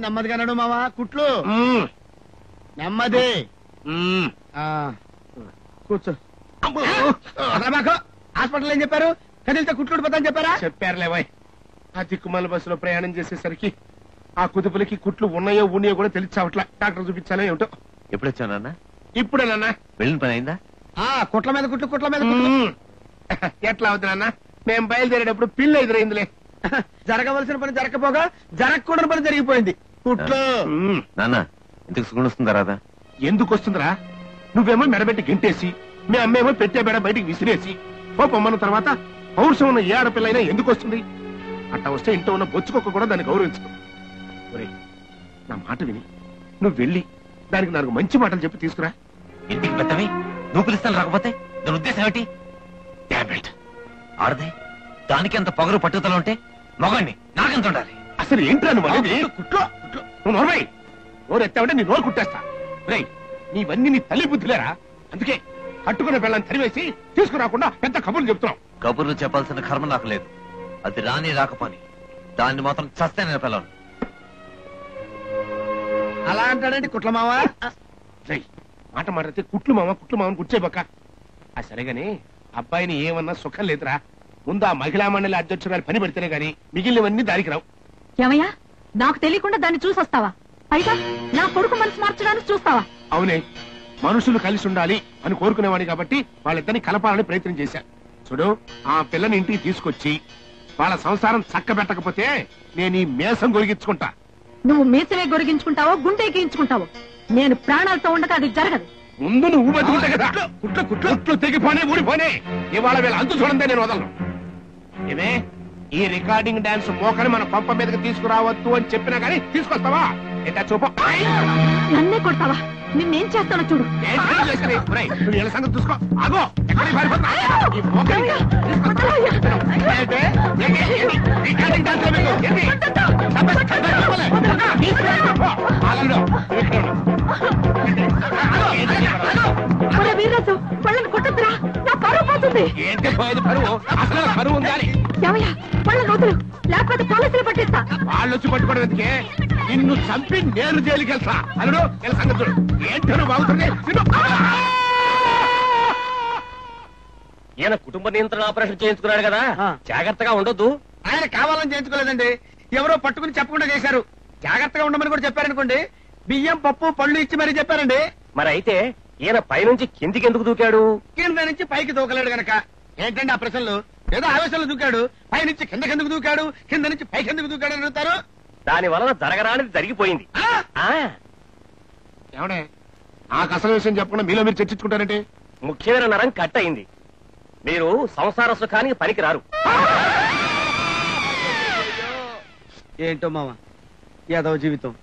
నెమ్మదిగా నడు మావా కుట్లు నెమ్మది కూర్చో. హాస్పిటల్ ఏం చెప్పారు? కదిలితే కుట్లు పోతా అని చెప్పారా? చెప్పారులేవాయ్. ఆ దిక్కుమాల బస్సులో ప్రయాణం చేసేసరికి ఆ కుదుపులకి కుట్లు ఉన్నాయో ఉన్నాయో కూడా తెలిసావట్లా. డాక్టర్ చూపించాలో ఏమిటో. ఎప్పుడు వచ్చానన్నా? ఇప్పుడేనన్నా. వెళ్ళిన పని అయిందా? కుట్ల మీద కుట్లు కుట్ల మీద ఎట్లా అవుతుందన్నా? మేం బయలుదేరేటప్పుడు పిల్ల ఎదురైందిలే. జరగవలసిన పని జరగపోగా జరగకూడని పని జరిగిపోయింది. కుట్లు నాన్న ఇంతకు సుగుణ వస్తుందా రాదా? ఎందుకు వస్తుందిరా? నువ్వేమో మెడబెట్టి గెంటేసి మీ అమ్మేమో పెట్టే బెడ బయటికి విసిరేసి పోపమ్మన్న తర్వాత పౌరుషం ఉన్న ఏ ఆడపిల్లైనా ఎందుకు వస్తుంది? అట్టా వస్తే ఇంట్లో ఉన్న బొచ్చుకొక్క కూడా దాన్ని గౌరవించుకో. ఒరే నా మాట విని నువ్వు వెళ్ళి దానికి 4 మంచి మాటలు చెప్పి తీసుకురా. ఇంటికి పెద్దవి నువ్వు పిలుస్తాను రాకపోతే దాని ఉద్దేశం ఏమిటి? ఆడదే దానికి అంత పొగరు పట్టుదల ఉంటే మగాన్ని నాకెంత ఉండాలి? అసలు ఏంట్రా నువ్వు అనేది? కుట్లో నువ్వు నోర్మై నోరు ఎత్తావంటే నీ నోరు కుట్టేస్తా. రేయ్ నీవన్నీ నీ తల్లి బుద్ధిలేరా? అందుకే కట్టుకున్న పిల్లని తరివేసి తీసుకురాకుండా పెద్ద కబుర్లు చెప్తున్నావు. కబుర్లు చెప్పాల్సిన కర్మ నాకు లేదు. అది రాని రాకపోని దాన్ని మాత్రం చస్తే నేను పిల్లలు. అలా అంటాడండి కుట్ల మావా. రేయ్ మాట మాట్లాడితే కుట్లు మామని కూర్చోబక్క. ఆ సరేగాని అబ్బాయిని ఏమన్నా సుఖం లేదురా. ముందు ఆ మహిళా మండలి అధ్యక్షురాలు పని పెడితేనే గాని మిగిలినవన్నీ దారికి రావు. ఏమయ్యా నాకు తెలియకుండా దాన్ని చూసొస్తావా? పైగా నా కొడుకు మనసు మార్చడానికి చూస్తావా? అవునే మనుషులు కలిసి ఉండాలి అని కోరుకునేవాడి కాబట్టి వాళ్ళిద్దరిని కలపాలని ప్రయత్నం చేశా. చూడు ఆ పిల్లని ఇంటికి తీసుకొచ్చి వాళ్ళ సంసారం చక్కబెట్టకపోతే నేను ఈ మేసం గొరిగించుకుంటా. నువ్వు మీసలే గొరిగించుకుంటావో గుండె ఎక్కించుకుంటావో నేను ప్రాణాలతో ఉండగా అది జరగదు. ముందు నువ్వు బతుకుంటా కదా. కుట్లు తెగిపోనే ఊడిపోనే. ఇవాళ వీళ్ళ అంతు చూడందే నేను వదలను. ఏమే ఈ రికార్డింగ్ డాన్స్ మోకని మన పంప మీదకి తీసుకురావద్దు అని చెప్పినా గానీ తీసుకొస్తావా? ఎట్టా చూప. నన్నే కొడతావా? నిన్నేం చేస్తానో చూడు. నువ్వు సంగతి చూసుకో. ఆగో ఎక్కడికి పారిపోతున్నా? వీర్రాజు పళ్ళని కొట్టద్దురా, నా పరువు పోతుంది. ఏంటి పోయేది పరువు? అసలు పరువు ఉందా? ఏమయ్యా పళ్ళని వదులు, లేకపోతే పోలీసులు పట్టిస్తా. వాళ్ళు వచ్చి పట్టుకోవడం ఎందుకే? నిన్ను చంపి నేను జైలుకి వెళ్తా. అల్లుడు ఇలా సంగతి చూడు. ఏంటో బాగుంటుంది. ఈయన కుటుంబ నియంత్రణ ఆపరేషన్ చేయించుకున్నాడు కదా, జాగ్రత్తగా ఉండొద్దు. ఆయన కావాలని చేయించుకోలేదండి, ఎవరో పట్టుకుని చెప్పకుండా చేశారు. జాగ్రత్తగా ఉండమని కూడా చెప్పారనుకోండి. బియ్యం పప్పు పళ్ళు ఇచ్చి మరీ చెప్పారండి. మరి అయితే ఈయన పైనుంచి కిందికి ఎందుకు దూకాడు? కింద నుంచి పైకి దూకలేడు గనక. ఏంటండి ఆ ప్రశ్నలు? ఏదో ఆవేశంలో దూకాడు, పైనుంచి కిందకెందుకు దూకాడు, కింద నుంచి పైకి ఎందుకు దూకాడు అని అడుగుతారు. దాని వలన జరగరానిది జరిగిపోయింది. ఏమడే నాకు అసలు విషయం చెప్పకుండా మీలో మీరు చర్చించుకుంటారంటే? ముఖ్యమైన నరం కట్ అయింది. మీరు సంసార సుఖానికి పనికి రారు. ఏంటో మామ యాదవ జీవితం.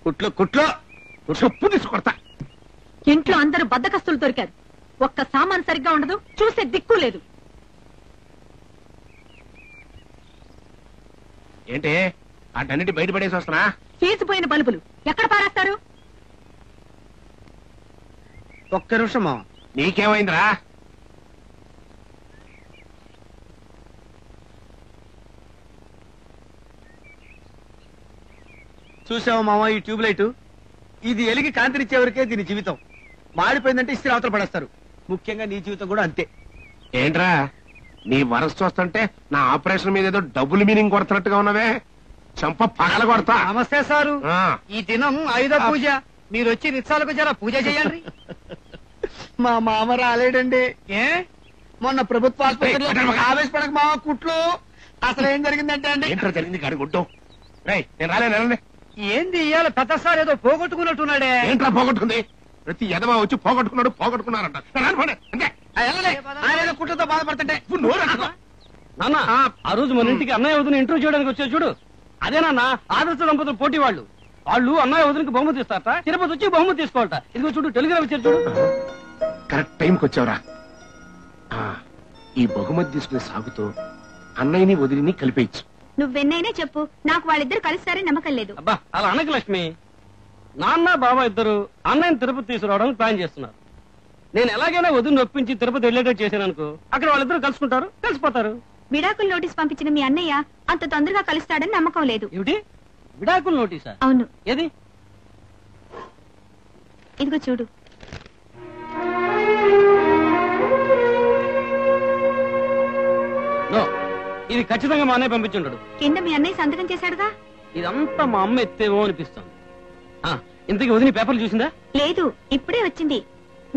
కుట్లో చెప్పు తీసుకొడతా. ఇంట్లో అందరూ బద్దకస్తులు దొరికారు. ఒక్క సామాన్ సరిగ్గా ఉండదు, చూసే దిక్కు లేదు. ఏంటి అటన్నిటి బయటపడేసి వస్తున్నా? తీసిపోయిన బల్బులు ఎక్కడ పారేస్తారు? ఒక్క నిమిషం మామ. నీకేమైందిరా? చూసావా మామ ఈ ట్యూబ్ లైట్? ఇది ఎలిగి కాంతినిచ్చే వరకే దీని జీవితం. మాడిపోయిందంటే ఇస్త్రీ అవతల పడేస్తారు. ముఖ్యంగా నీ జీవితం కూడా అంతే. ఏంట్రా నీ వరస చూస్తుంటే నా ఆపరేషన్ మీద ఏదో డబుల్ మీనింగ్ కొడుతున్నట్టుగా ఉన్నవే. చంప పగల కొడతా. నమస్తే సారు. ఈ దినం ఆయుధ పూజ. మీరు వచ్చి రిత్సాలకు జర పూజ చేయండి. మా మామ రాలేడండి. ఏ మొన్న ప్రభుత్వ ఆసుపత్రిలో ఆవేశపడక మామ కుట్లు. అసలు ఏం జరిగిందంటే అండి. ఏంట్రా జరిగింది గాడి గుడ్డు? రేయ్ నేను రాలేనండి. ఏంది ఇవాళ పెద్ద సార్ ఏదో పోగొట్టుకున్నట్టున్నాడే. ఏంట్రా పోగొట్టుకుంది? ప్రతి ఎదవా వచ్చి పోగొట్టుకున్నారంట. అంతే ఆయన ఏదో కుట్లతో బాధపడుతుంటే నాన్న ఆ రోజు మన ఇంటికి అన్నయ్య వదిన ఇంటర్వ్యూ చేయడానికి వచ్చారు చూడు, అదే నాన్న ఆదర్శ దంపతులు పోటీ వాళ్ళు. అన్నయ్య వదినకి బహుమతి ఇస్తారట, తిరుపతి వచ్చి బహుమతి తీసుకోవాలట. ఇదిగో చూడు టెలిగ్రామ్ ఇచ్చారు చూడు. కరెక్ట్ టైంకి వచ్చావురా. ఈ బహుమతి తీసుకునే సాగుతో అన్నయ్యని వదిలిని కలిపేయచ్చు. నువ్వెన్నైనా చెప్పు, నాకు వాళ్ళిద్దరు కలుస్తారని నమ్మకం లేదు. అబ్బా అలా అనక లక్ష్మి. నాన్న బాబా ఇద్దరు అన్నయ్యని తిరుపతి తీసుకురావడానికి ప్లాన్ చేస్తున్నారు. నేను ఎలాగైనా వదిన ఒప్పించి తిరుపతి వెళ్ళేటట్టు చేశాను అనుకో, అక్కడ వాళ్ళిద్దరు కలుసుకుంటారు, కలిసిపోతారు. విడాకుల నోటీస్ పంపించిన మీ అన్నయ్య అంత తొందరగా కలుస్తాడని నమ్మకం లేదు. ఏమిటి విడాకుల నోటీసా? అవును. ఏది? ఇదిగో చూడు. ఇది ఖచ్చితంగా మా అన్నయ్య పంపించుంటాడు. కింద మీ అన్నయ్య సంతకం చేశాడుగా. ఇదంతా మా అమ్మ ఎత్తేవో అనిపిస్తుంది. ఇంతకీ వదిన పేపర్లు చూసిందా? లేదు, ఇప్పుడే వచ్చింది.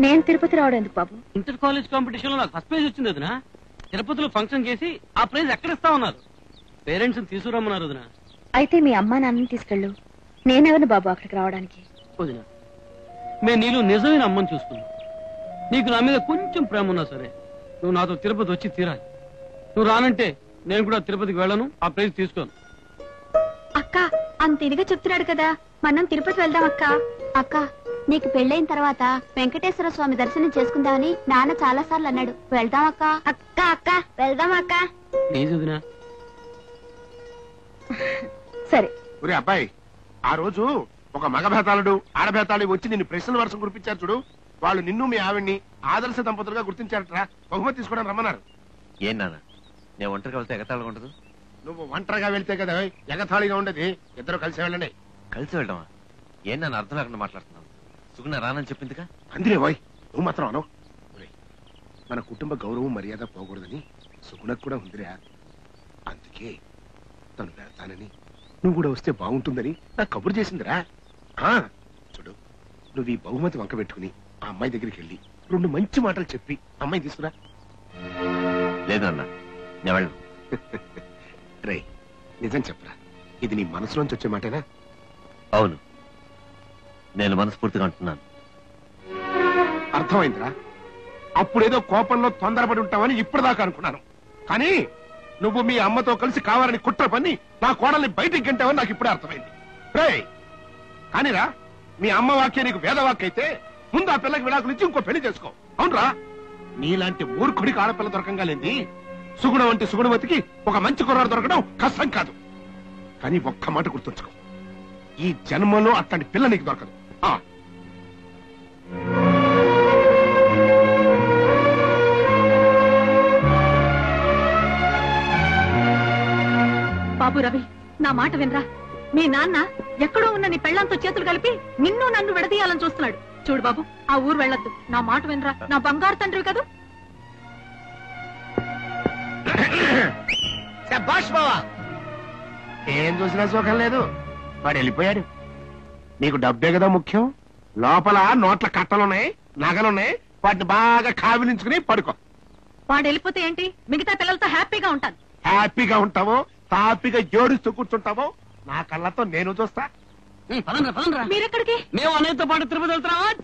నేను తిరుపతి రావడం ఎందుకు బాబు? ఇంటర్ కాలేజ్ కాంపిటీషన్ లో నాకు ఫస్ట్ ప్రైజ్ వచ్చింది వదిన. తిరుపతిలో ఫంక్షన్ చేసి ఆ ప్రైజ్ ఎక్కడ ఇస్తా ఉన్నారు. పేరెంట్స్ తీసుకురమ్మన్నారు వదిన. అయితే మీ అమ్మా నాన్నని తీసుకెళ్ళు. నేనెవరిని బాబు అక్కడికి రావడానికి? వదిన, మేము నీలో నిజమైన అమ్మని చూస్తున్నాం. నీకు నా మీద కొంచెం ప్రేమ ఉన్నా సరే నువ్వు నాతో తిరుపతి వచ్చి తీరాలి. నువ్వు రానంటే నేను కూడా తిరుపతికి వెళ్ళను, ఆ ప్రైజ్ తీసుకోను. అక్క అంత ఇదిగా చెప్తున్నాడు కదా, మనం తిరుపతి వెళ్దాం అక్క. అక్క నీకు పెళ్ళైన తర్వాత వెంకటేశ్వర స్వామి దర్శనం చేసుకుందామని నాన్న చాలా సార్లు అన్నాడు. వెళ్దాం అక్క. అక్క అక్క వెళ్దాం అక్క. ప్లీజ్ వదిన. సరే. ఒరే అబ్బాయి, ఆ రోజు ఒక మగభేతాళుడు ఆడభేతాళి వచ్చి నిన్ను ప్రశ్నల వర్షం కురిపించారు చూడు. వాళ్ళు నిన్ను మీ ఆవిడ్ని ఆదర్శ దంపతులుగా గుర్తించారట్రా. బహుమతి తీసుకోవడానికి రమ్మన్నారు. ఏం నాన్న, నేను ఒంటరిగా వెళ్తే ఎగతాళిగా ఉండదు? నువ్వు ఒంటరిగా వెళ్తే కదా ఎగతాళిగా ఉండదు. ఇద్దరు కలిసి వెళ్ళండి. కలిసి వెళ్ళడమా? ఏం నన్ను అర్థం లేకుండా మాట్లాడుతున్నావు? సుగుణ రానని చెప్పిందిగా. అందిరే బాయ్, నువ్వు మాత్రం అనవు. మన కుటుంబ గౌరవం మర్యాద పోకూడదని సుగుణకు కూడా ఉందిరా. అందుకే తను వెళ్తానని నువ్వు కూడా వస్తే బాగుంటుందని నాకు కబురు చేసిందిరా. చూడు, నువ్వు ఈ బహుమతి వంక పెట్టుకుని ఆ అమ్మాయి దగ్గరికి వెళ్ళి 2 మంచి మాటలు చెప్పి అమ్మాయి తీసుకురా. లేదు అన్న, నేను వెళ్ళను. రే, నిజం చెప్పరా, ఇది నీ మనసులోంచి వచ్చే మాటేనా? అవును, నేను మనస్ఫూర్తిగా అంటున్నాను. అర్థమైందిరా. అప్పుడేదో కోపంలో తొందరపడి ఉంటావని ఇప్పటిదాకా అనుకున్నాను. కానీ నువ్వు మీ అమ్మతో కలిసి కావాలని కుట్ర పని నా కోడల్ని బయటికి గంటావని నాకు ఇప్పుడే అర్థమైంది. రే కానీరా, మీ అమ్మ వాక్య నీకు వేదవాక్య అయితే ముందు ఆ పిల్లకి విడాకులు ఇచ్చి ఇంకో పెళ్లి చేసుకో. అవునరా? నీలాంటి మూర్ఖుడికి ఆడపిల్ల దొరకంగా లేంది. సుగుణ వంటి సుగుణవతికి ఒక మంచి కుర్రాడు దొరకడం కష్టం కాదు. కానీ ఒక్క మాట గుర్తుంచుకో, ఈ జన్మలో అట్లాంటి పిల్ల నీకు దొరకదు. బాబు రవి, నా మాట వినరా. మీ నాన్న ఎక్కడో ఉన్న నీ పెళ్లంతో చేతులు కలిపి నిన్ను నన్ను విడదీయాలని చూస్తున్నాడు. చూడు బాబు, ఆ ఊరు వెళ్ళొద్దు. నా మాట వినరా. నా బంగారు తండ్రి కదా. శభాష్ బావా. ఏం చూసినా సుఖం లేదు. వాడు వెళ్ళిపోయాడు. నీకు డబ్బే కదా ముఖ్యం. లోపల నోట్ల కట్టలున్నాయి, నగలున్నాయి. వాటిని బాగా కావిలించుకుని పడుకో. వాడు వెళ్ళిపోతే ఏంటి? మిగతా పిల్లలతో హ్యాపీగా ఉంటాను. హ్యాపీగా ఉంటావో తాపీగా ఏడుస్తూ కూర్చుంటావో నా కళ్ళతో నేను చూస్తా. పదండ్రా. మీరెక్కడికి? మేము అన్నయ్యతో పాటు తిరుపతి వెళ్తున్నాం.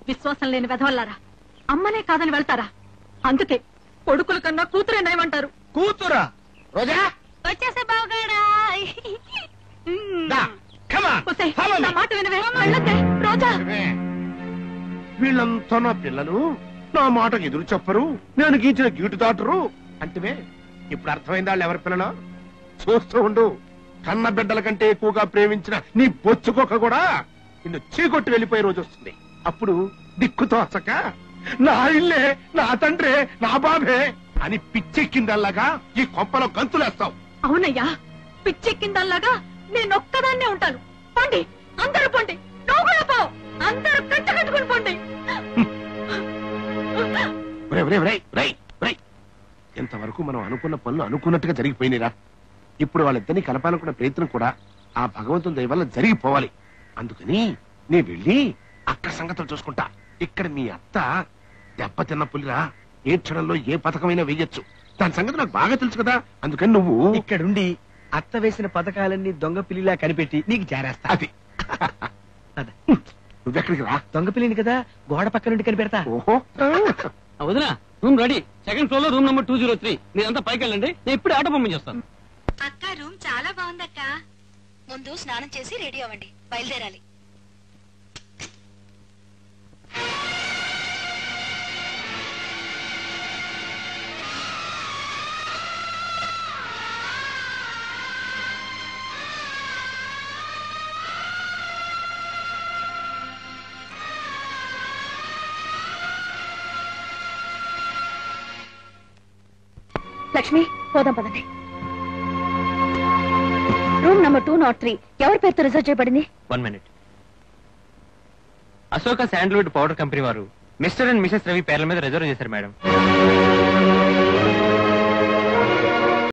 విశ్వాసం లేని వెధవల్లారా. అమ్మనే కాదని వెళ్తారా? అందుకే కొడుకుల కన్నా కూతురే నయమంటారు. కూతురా? రోజా వచ్చేసే బావగాడా. నా మాట వినవే. వెళ్ళొద్దే రోజా. వీళ్ళంతా నా పిల్లలు, నా మాటకు ఎదురు చెప్పరు, నేను గీచిన గీటు దాటరు అంటే ఇప్పుడు అర్థమైందా వాళ్ళు ఎవరి పిల్లలు? చూస్తూ ఉండు. కన్న బిడ్డల కంటే ఎక్కువగా ప్రేమించిన నీ బొచ్చుకొక్క కూడా నిన్ను చీకొట్టి వెళ్ళిపోయే రోజు వస్తుంది. అప్పుడు దిక్కుతో అసక నా ఇల్లే, నా తండ్రే, నా బాబే అని పిచ్చెక్కిందల్లాగా ఈ కొంపలో గంతులేస్తావు. అవునయ్యా, పిచ్చెక్కిందల్లాగా నేనొక్కదాన్నే ఉంటాను. పండి, అందరూ పండి. నువ్వు కూడా పో. అందరూ కట్ట కట్టుకుని పండి. ఇంతవరకు మనం అనుకున్న పనులు అనుకున్నట్టుగా జరిగిపోయినరా. ఇప్పుడు వాళ్ళిద్దరినీ కలపాలనుకున్న ప్రయత్నం కూడా ఆ భగవంతుని దయ వల్ల జరిగిపోవాలి. అందుకని నీ వెళ్ళి అక్కడ సంగతులు చూసుకుంటా. ఇక్కడ మీ అత్త దెబ్బతిన్న పులిరా. ఏ క్షణంలో ఏ పథకమైనా వేయొచ్చు. దాని సంగతి నాకు బాగా తెలుసు కదా. అందుకని నువ్వు ఇక్కడుండి అత్త వేసిన పథకాలన్నీ దొంగ పిల్లిలా కనిపెట్టి నీకు జారేస్తా. అది నువ్వెక్కడికి రా. దొంగ పిల్లిని కదా గోడ పక్క నుండి కనిపెడతా. ఓహో, వదినా, రూమ్ రెడీ. సెకండ్ ఫ్లోర్ లో రూమ్ నెంబర్ 203. మీరంతా పైకి వెళ్ళండి, నేను ఇప్పుడు ఆటో పంపించేస్తాను. అక్క రూమ్ చాలా బాగుందక్క. ముందు స్నానం చేసి రెడీ అవ్వండి, బయలుదేరాలి. లక్ష్మి, పోదాం పదండి. రూమ్ నంబర్ 203 ఎవరి పేరుతో రిజర్వ్ చేయబడింది? 1 minute. Ashoka sandalwood powder company వారు మిస్టర్ అండ్ మిసెస్ రవి పేర్ల మీద రిజర్వ్ చేశారు మేడం.